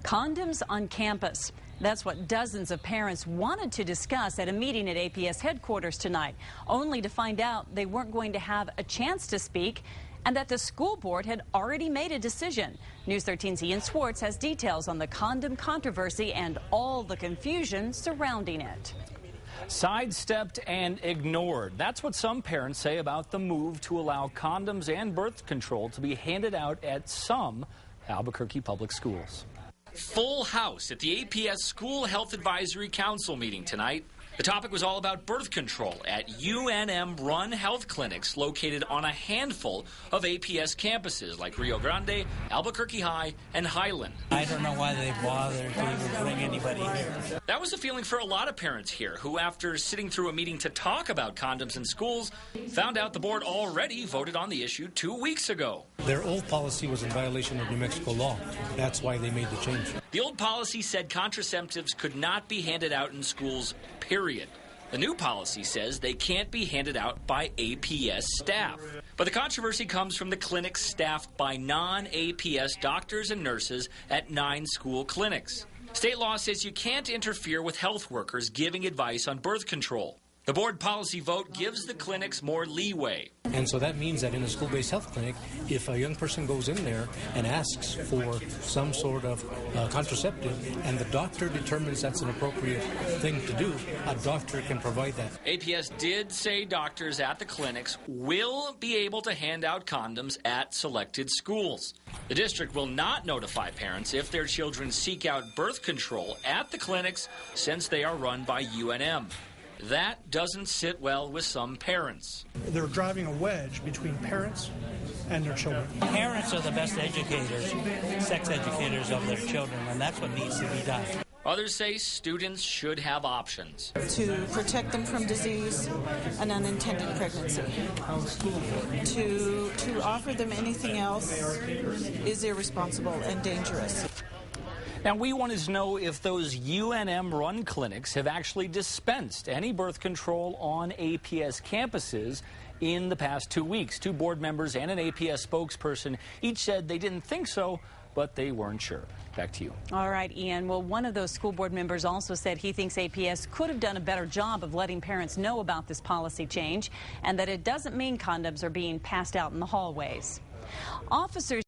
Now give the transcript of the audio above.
Condoms on campus. That's what dozens of parents wanted to discuss at a meeting at APS headquarters tonight, only to find out they weren't going to have a chance to speak and that the school board had already made a decision. News 13's Ian Swartz has details on the condom controversy and all the confusion surrounding it. Sidestepped and ignored. That's what some parents say about the move to allow condoms and birth control to be handed out at some Albuquerque public schools. Full house at the APS School Health Advisory Council meeting tonight. The topic was all about birth control at UNM-run health clinics located on a handful of APS campuses like Rio Grande, Albuquerque High, and Highland. I don't know why they bothered to even bring anybody here. That was the feeling for a lot of parents here who, after sitting through a meeting to talk about condoms in schools, found out the board already voted on the issue 2 weeks ago. Their old policy was in violation of New Mexico law. That's why they made the change. The old policy said contraceptives could not be handed out in schools, period. The new policy says they can't be handed out by APS staff. But the controversy comes from the clinics staffed by non-APS doctors and nurses at 9 school clinics. State law says you can't interfere with health workers giving advice on birth control. The board policy vote gives the clinics more leeway. And so that means that in a school-based health clinic, if a young person goes in there and asks for some sort of contraceptive and the doctor determines that's an appropriate thing to do, a doctor can provide that. APS did say doctors at the clinics will be able to hand out condoms at selected schools. The district will not notify parents if their children seek out birth control at the clinics since they are run by UNM. That doesn't sit well with some parents. They're driving a wedge between parents and their children. Parents are the best educators, sex educators of their children, and that's what needs to be done. Others say students should have options. To protect them from disease and unintended pregnancy. To offer them anything else is irresponsible and dangerous. Now, we wanted to know if those UNM-run clinics have actually dispensed any birth control on APS campuses in the past 2 weeks. 2 board members and an APS spokesperson each said they didn't think so, but they weren't sure. Back to you. All right, Ian. Well, one of those school board members also said he thinks APS could have done a better job of letting parents know about this policy change and that it doesn't mean condoms are being passed out in the hallways. Officers